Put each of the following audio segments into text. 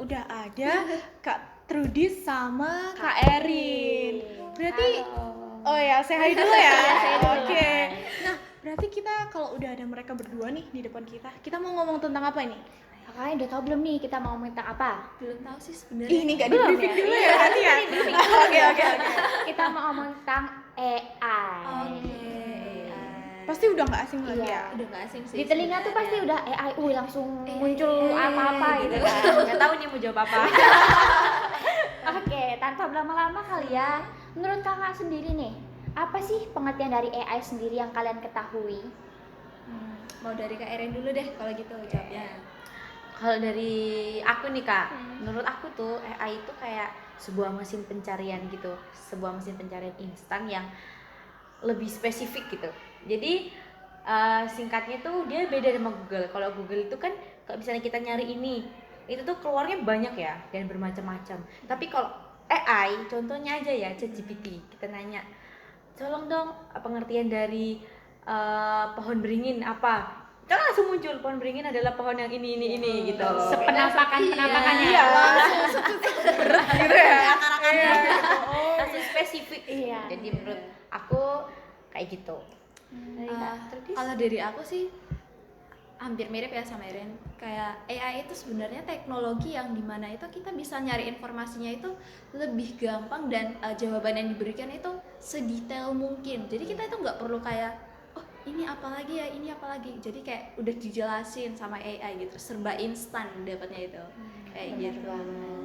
udah ada Kak Trudis sama Kak Erin. Berarti oh ya, say hi dulu ya. Oke. Nah, berarti kita kalau udah ada mereka berdua nih di depan kita mau ngomong tentang apa ini? Kakaknya udah tahu belum nih kita mau ngomong tentang apa? Belum tahu sih sebenarnya. Ini nggak di briefing dulu ya nanti ya. Oke. Kita mau ngomong tentang AI. Oke. Pasti udah nggak asing lagi Iya. ya. Udah nggak asing sih. Di telinga tuh pasti udah AI, langsung muncul apa-apa gitu kan. Nggak tahu nih mau jawab apa. Oke, tanpa berlama-lama kali ya. Menurut kakak sendiri nih, apa sih pengertian dari AI sendiri yang kalian ketahui? Mau dari Kak Erin dulu deh kalau gitu jawabnya. Kalau dari aku nih Kak, menurut aku tuh AI itu kayak sebuah mesin pencarian gitu, sebuah mesin pencarian instan yang lebih spesifik gitu. Jadi singkatnya tuh dia beda sama Google. Kalau Google itu kan kalau misalnya kita nyari ini, itu tuh keluarnya banyak ya dan bermacam-macam. Tapi kalau AI, contohnya aja ya ChatGPT, kita nanya, tolong dong pengertian dari pohon beringin apa? Kan langsung muncul pohon beringin adalah pohon yang ini gitu. Penampakannya. Iya, langsung berat gitu ya. Iya. Langsung spesifik. Iya. Jadi menurut aku kayak gitu. Kalau dari aku sih hampir mirip ya sama Erin. Kayak AI itu sebenarnya teknologi yang dimana itu kita bisa nyari informasinya itu lebih gampang dan jawaban yang diberikan itu sedetail mungkin. Jadi kita itu nggak perlu kayak ini apa lagi ya, ini apa lagi. Jadi kayak udah dijelasin sama AI gitu, serba instan dapatnya itu. Kayak Bener gitu. banget.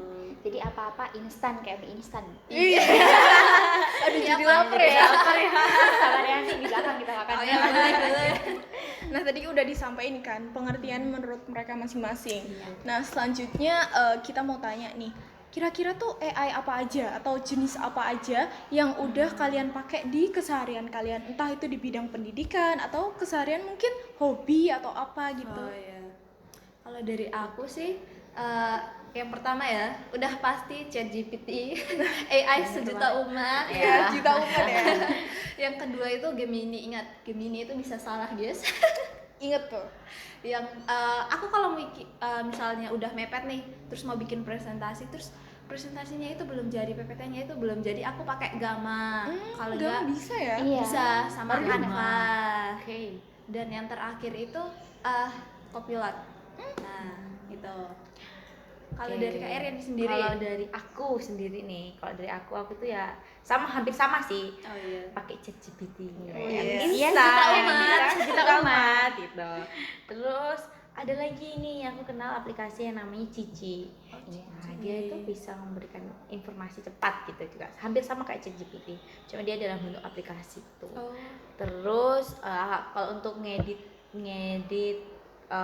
Jadi apa-apa instan kayak mie instan. Iya. Aduh jadi lapar ya. Sabar ya, nanti di belakang kita makan. Oh ya, boleh. Nah tadi udah disampaikan kan pengertian menurut mereka masing-masing. Nah selanjutnya kita mau tanya nih, kira-kira tuh AI apa aja atau jenis apa aja yang udah kalian pakai di keseharian kalian, entah itu di bidang pendidikan atau keseharian mungkin hobi atau apa gitu. Oh ya. Kalau dari aku sih yang pertama ya, udah pasti ChatGPT, AI sejuta umat. Ya, juta umat ya. Yang kedua itu Gemini, ingat Gemini itu bisa salah guys. Ingat tuh. Yang aku kalau misalnya udah mepet nih, terus mau bikin presentasi, terus presentasinya itu belum jadi, PPT-nya itu belum jadi, aku pakai Gamma. Kalau Gamma enggak bisa ya? Iya. bisa sama Canva. Oke. Dan yang terakhir itu Copilot. Nah, gitu. Kalau dari Kak Erin sendiri. Kalau dari aku sendiri nih, kalau dari aku tuh ya hampir sama sih. Oh iya. Pakai ChatGPT. iya. Iya, Sejuta umat gitu. Terus ada lagi nih yang aku kenal aplikasi yang namanya Cici. Nah, dia itu bisa memberikan informasi cepat gitu juga. Hampir sama kayak ChatGPT. Cuma dia dalam bentuk aplikasi tuh. Oh. Terus kalau untuk ngedit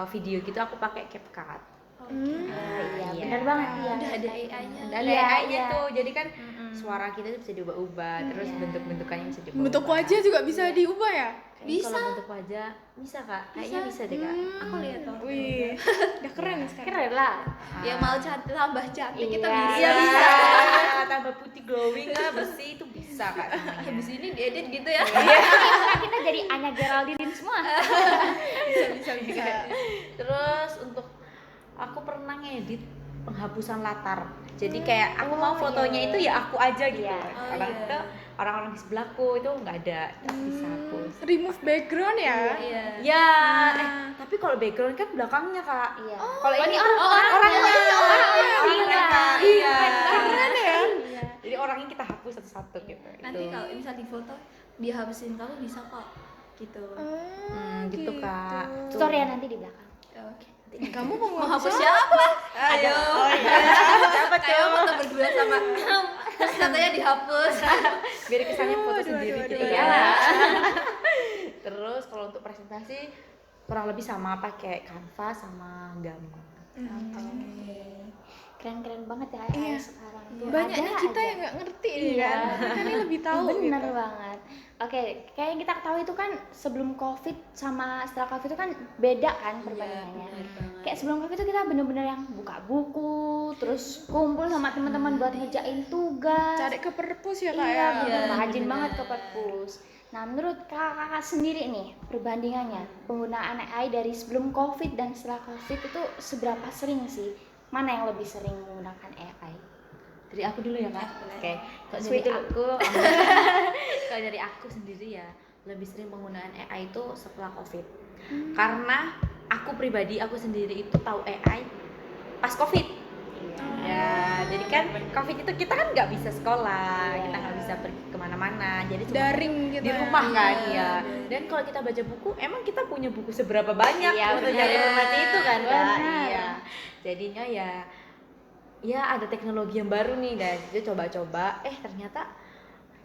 video gitu aku pakai CapCut. Iya, benar banget ya. Udah ada AI-nya. Ada Iya, AI-nya iya. tuh, jadi kan suara kita tuh bisa diubah-ubah, terus bentuk-bentukannya bisa diubah. Bentuk wajah juga bisa diubah ya? Bisa. Kalau bentuk wajah bisa Kak, kayaknya bisa deh Kak. Aku lihat tuh. Wih, udah keren sekarang. Keren lah. Ya mau tambah cantik kita Iya. bisa. Iya bisa. Tambah putih glowing lah, bersih itu bisa Kak semuanya. Habis ini diedit gitu ya. Nah, kita jadi Anya Geraldine semua. Bisa. Terus untuk aku pernah ngedit penghapusan latar. Jadi kayak aku mau fotonya itu ya aku aja gitu. Iya. Orang-orang di sebelahku itu nggak ada, bisa hapus. Remove background ya? Iya. Ya, tapi kalau background kan belakangnya Kak. Iya. Kalau ini orangnya. Kak. Iya. Keren ya? Jadi orangnya kita hapus satu-satu gitu. Nanti kalau misal di foto dihabisin kamu bisa kok gitu. Gitu Kak. Story ya nanti di belakang. Oke. Kamu mau Mau ngomong hapus siapa? Ayo. Siapa Kayak foto berdua sama terus katanya dihapus. Biar kesannya foto sendiri gitu Iya. ya. Terus kalau untuk presentasi kurang lebih sama pakai Canva sama Gamma. Keren-keren banget ya AI sekarang. Tuh Banyaknya ada kita aja. yang nggak ngerti Iya. kan? Kita nih lebih tahu Bener gitu. banget. Oke, kayak yang kita ketahui itu kan sebelum COVID sama setelah COVID itu kan beda kan perbandingannya. Kayak sebelum COVID itu kita bener-bener yang buka buku, terus kumpul sama teman-teman buat ngerjain tugas. Cari ke perpus ya Kak Iya, ya? bener, Iya, rajin bener. banget ke perpus. Nah, menurut kakak sendiri nih, perbandingannya penggunaan AI dari sebelum COVID dan setelah COVID itu seberapa sering sih mana yang lebih sering menggunakan AI? Dari aku dulu ya Kak. Oke. Kalau Sweet dari dulu. aku kalau dari aku sendiri ya lebih sering penggunaan AI itu setelah COVID. Karena aku pribadi aku sendiri itu tahu AI pas COVID. Ya, jadi kan COVID itu kita kan nggak bisa sekolah, kita nggak bisa pergi kemana-mana, jadi cuma Daring gitu di ya. rumah kan Iya, ya. Dan kalau kita baca buku, emang kita punya buku seberapa banyak Iya, untuk benar. cari informasi itu kan, Kak? Benar. Iya. Jadinya ya ada teknologi yang baru nih dan dia coba-coba, ternyata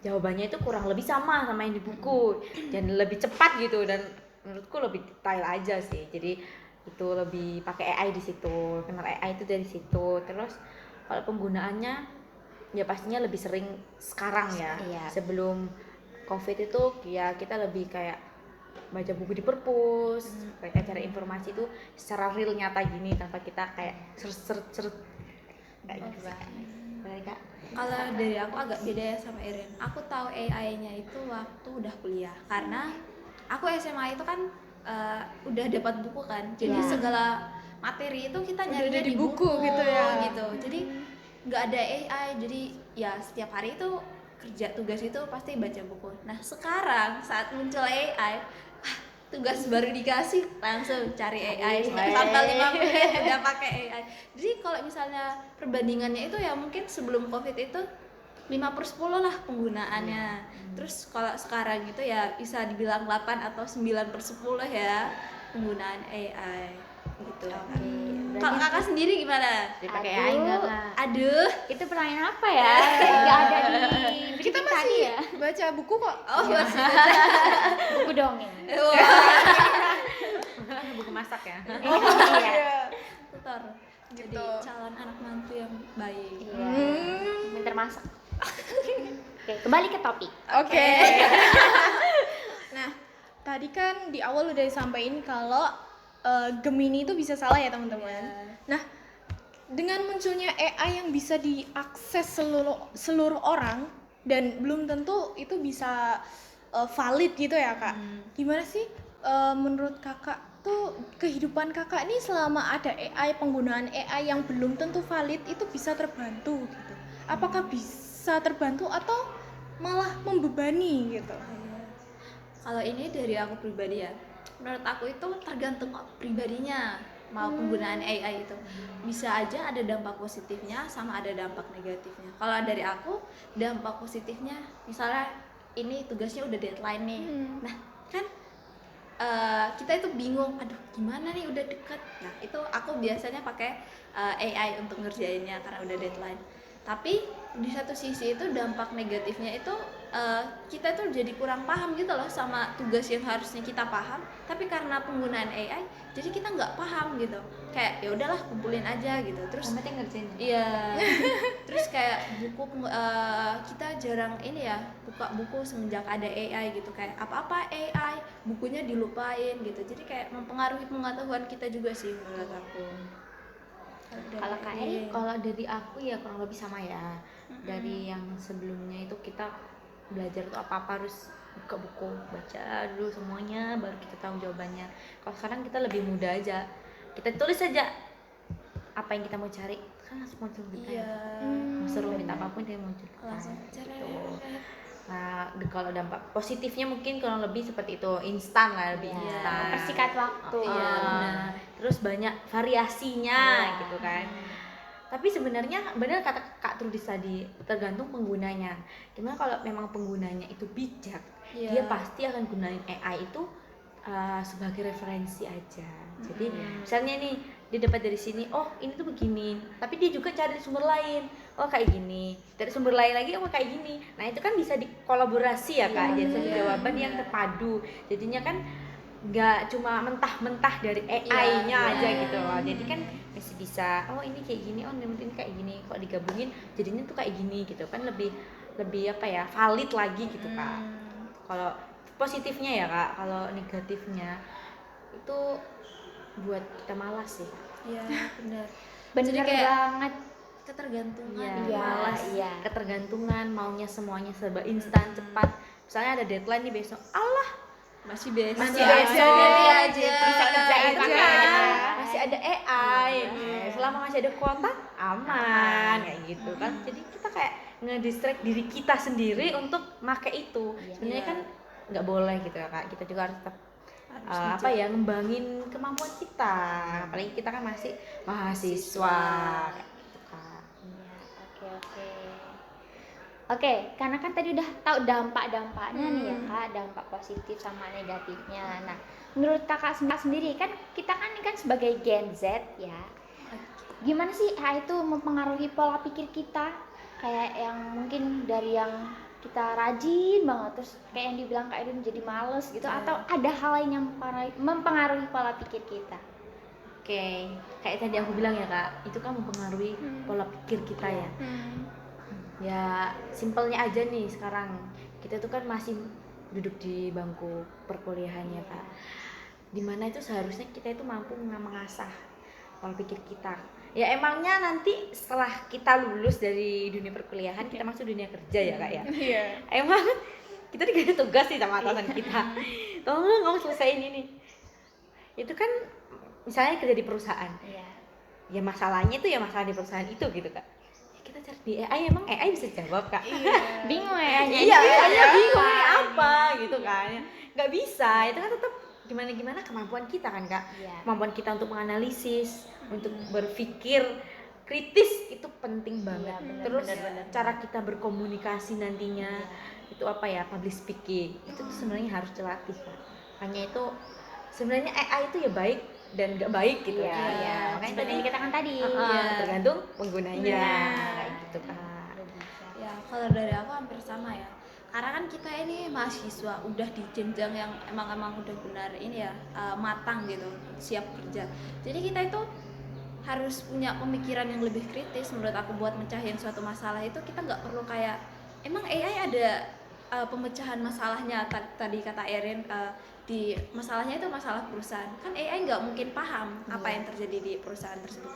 jawabannya itu kurang lebih sama yang di buku dan lebih cepat gitu dan menurutku lebih detail aja sih. Jadi itu lebih pakai AI di situ, kenal AI itu dari situ. Terus kalau penggunaannya ya pastinya lebih sering sekarang ya. Iya. Sebelum COVID itu ya kita lebih kayak baca buku di perpus, kayak cari informasi itu secara real nyata gini tanpa kita kayak seret kayak gitu kan. Benar, Kak? Kalau dari aku agak beda ya sama Iren. Aku tahu AI-nya itu waktu udah kuliah karena aku SMA itu kan udah dapat buku kan. Jadi Iya. segala materi itu kita Udah nyarinya ada di di buku buku gitu ya. gitu. Jadi nggak ada AI. Jadi ya setiap hari itu kerja tugas itu pasti baca buku. Nah sekarang saat muncul AI, tugas baru dikasih langsung cari AI sampai 5 menit udah pakai AI. Jadi kalau misalnya perbandingannya itu ya mungkin sebelum COVID itu 5/10 lah penggunaannya. Terus kalau sekarang itu ya bisa dibilang 8 atau 9/10 ya penggunaan AI gitu. Kalau kakak sendiri gimana? Dipakai Aduh. AI enggak, Kak? Aduh, Itu pertanyaan apa ya? Nggak ada di Kita briefing masih tadi ya. baca buku kok. oh masih Buku dongeng. Buku masak ya. Iya. tutor. Jadi Gitu. calon anak mantu yang baik. Iya. Pinter masak. Oke, kembali ke topik. Oke. Nah, tadi kan di awal udah disampaikan kalau Gemini itu bisa salah ya teman-teman. Nah, dengan munculnya AI yang bisa diakses seluruh orang dan belum tentu itu bisa valid gitu ya Kak. Gimana sih menurut Kakak tuh kehidupan Kakak nih selama ada AI, penggunaan AI yang belum tentu valid itu bisa terbantu gitu? Apakah bisa terbantu atau malah membebani gitu? Kalau ini dari aku pribadi ya, menurut aku itu tergantung pribadinya mau penggunaan AI itu. Bisa aja ada dampak positifnya sama ada dampak negatifnya. Kalau dari aku dampak positifnya misalnya ini tugasnya udah deadline nih. Nah kan kita itu bingung, aduh gimana nih udah deket. Nah itu aku biasanya pakai AI untuk ngerjainnya karena udah deadline. Tapi di satu sisi itu dampak negatifnya itu kita tuh jadi kurang paham gitu loh sama tugas yang harusnya kita paham, tapi karena penggunaan AI jadi kita nggak paham gitu, kayak ya udahlah kumpulin aja gitu. Terus Penting ngerjain. iya, terus kayak buku kita jarang ini ya buka buku semenjak ada AI gitu, kayak apa-apa AI bukunya dilupain gitu, jadi kayak mempengaruhi pengetahuan kita juga sih menurut aku. Kalau Kak Eri? Kalau dari aku ya kurang lebih sama ya. Dari yang sebelumnya itu kita belajar tuh apa-apa harus buka buku, baca dulu semuanya baru kita tahu jawabannya. Kalau sekarang kita lebih mudah aja. Kita tulis aja apa yang kita mau cari, kan langsung muncul kita. Iya. Mau serumit apapun dia muncul kita. Langsung Gitu. Nah, kalau dampak positifnya mungkin kurang lebih seperti itu, instan lah, lebih Iya. instan. Mempersikat waktu. Iya, benar. Terus banyak variasinya Iya. gitu kan. Tapi sebenarnya benar kata Kak Trudis tadi, tergantung penggunanya. Gimana kalau memang penggunanya itu bijak, Iya. dia pasti akan gunain AI itu sebagai referensi aja. Jadi misalnya nih dia dapat dari sini, oh ini tuh begini, tapi dia juga cari sumber lain, oh kayak gini, dari sumber lain lagi, oh kayak gini. Nah itu kan bisa dikolaborasi ya Kak, jadi satu jawaban yang terpadu. Jadinya kan nggak cuma mentah-mentah dari AI-nya Iya, aja iya. gitu loh. Jadi kan masih bisa, oh ini kayak gini, oh ini kayak gini, kok digabungin jadinya tuh kayak gini gitu kan, lebih apa ya, valid lagi gitu Kak. Kalau positifnya ya Kak, kalau negatifnya itu buat kita malas sih. Iya, benar. Bener Jadi kayak banget. ketergantungan. Iya, Malas, iya. ketergantungan, maunya semuanya serba instan, cepat. Misalnya ada deadline nih besok, Allah Masih besok. Masih besok. Nanti aja. Bisa kerjain aja. pakai masih masih ada AI, selama masih ada kuota aman kayak gitu kan. Jadi kita kayak ngedistract diri kita sendiri untuk make itu. Sebenarnya kan nggak boleh gitu ya Kak. Kita juga harus tetap ngembangin kemampuan kita. Apalagi kita kan masih mahasiswa kayak gitu Kak. Iya, oke. Oke, karena kan tadi udah tahu dampak-dampaknya nih ya Kak, dampak positif sama negatifnya. Nah, menurut Kakak sendiri kan kita kan ini kan sebagai Gen Z ya. Gimana sih AI itu mempengaruhi pola pikir kita? Kayak yang mungkin dari yang kita rajin banget terus kayak yang dibilang Kak Erin jadi males gitu, atau ada hal lain yang mempengaruhi pola pikir kita? Oke, kayak tadi aku bilang ya Kak, itu kan mempengaruhi pola pikir kita ya. Ya simpelnya aja nih, sekarang kita tuh kan masih duduk di bangku perkuliahan ya Kak, dimana itu seharusnya kita itu mampu mengasah pola pikir kita. Ya emangnya nanti setelah kita lulus dari dunia perkuliahan kita masuk dunia kerja ya Kak ya. Emang kita dikasih tugas nih sama atasan kita, tolong kamu selesaiin ini. Itu kan misalnya kerja di perusahaan, ya masalahnya itu ya masalah di perusahaan itu gitu Kak. Kita cari di AI, emang AI bisa jawab Kak? Bingung ya? Iya, bingung ini apa gitu kan. Nggak bisa, itu kan tetap gimana kemampuan kita kan Kak. Kemampuan kita untuk menganalisis, untuk berpikir kritis itu penting banget. Terus cara kita berkomunikasi nantinya itu public speaking itu tuh sebenarnya harus dilatih Kak. Hanya itu sebenarnya AI itu ya baik dan nggak baik gitu. Makanya tadi dikatakan tadi tergantung penggunanya kayak gitu Kak. Ya kalau dari aku hampir sama ya, karena kan kita ini mahasiswa udah di jenjang yang emang udah benar ini ya, matang gitu, siap kerja. Jadi kita itu harus punya pemikiran yang lebih kritis menurut aku buat mecahin suatu masalah. Itu kita nggak perlu kayak emang AI ada pemecahan masalahnya. Tadi kata Erin, di masalahnya itu masalah perusahaan, kan AI nggak mungkin paham apa yang terjadi di perusahaan tersebut.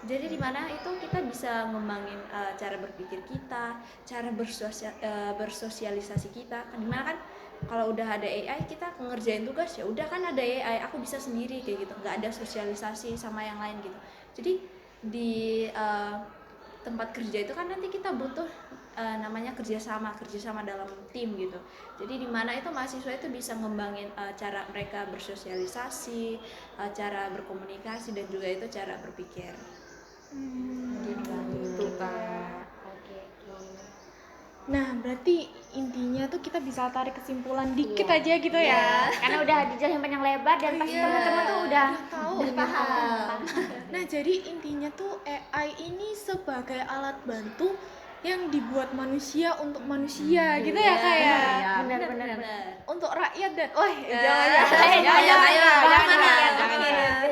Jadi di mana itu kita bisa ngembangin cara berpikir kita, cara bersosialisasi kita. Dimana kan kalau udah ada AI kita ngerjain tugas ya udah kan ada AI, aku bisa sendiri kayak gitu, nggak ada sosialisasi sama yang lain gitu. Jadi di tempat kerja itu kan nanti kita butuh namanya kerjasama dalam tim gitu. Jadi di mana itu mahasiswa itu bisa ngembangin cara mereka bersosialisasi, cara berkomunikasi dan juga itu cara berpikir. Gitu Kak. Nah, berarti intinya tuh kita bisa tarik kesimpulan dikit aja gitu ya. Karena udah dijelasin panjang lebar dan pasti teman-teman tuh udah paham. Nah, jadi intinya tuh AI ini sebagai alat bantu yang dibuat manusia untuk manusia gitu ya Kak ya. benar. Untuk rakyat dan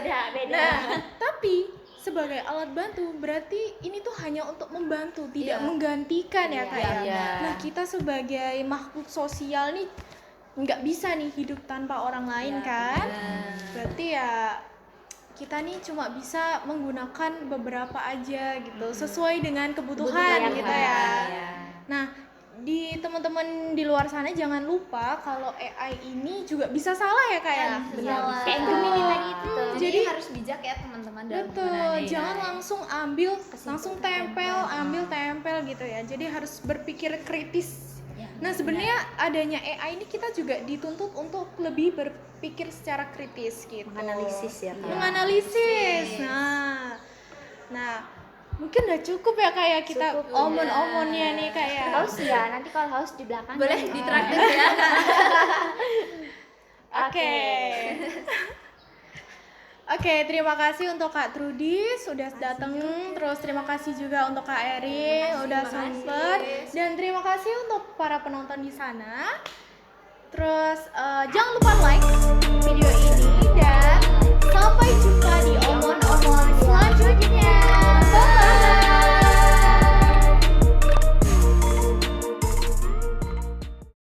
Beda. Nah, tapi sebagai alat bantu berarti ini tuh hanya untuk membantu, tidak menggantikan ya Kak ya. Nah, kita sebagai makhluk sosial nih nggak bisa nih hidup tanpa orang lain kan. Berarti ya kita nih cuma bisa menggunakan beberapa aja gitu, sesuai dengan kebutuhan gitu ya. Nah, di teman-teman di luar sana jangan lupa kalau AI ini juga bisa salah ya Kak ya. Kayak Gemini tadi itu tuh. Jadi harus bijak ya teman-teman dalam Betul, penggunaan AI. jangan langsung langsung tempel gitu ya. Jadi harus berpikir kritis. Nah, sebenarnya adanya AI ini kita juga dituntut untuk lebih berpikir secara kritis gitu. Menganalisis ya Kak. Menganalisis. Nah, mungkin udah cukup ya kayak kita omon-omonnya nih kayak. Haus ya, nanti kalau haus di belakang Boleh ditraktir ya. Oke. Oke, terima kasih untuk Kak Trudy sudah datang. Terus terima kasih juga untuk Kak Erin udah sempet. Dan terima kasih untuk para penonton di sana. Terus jangan lupa like,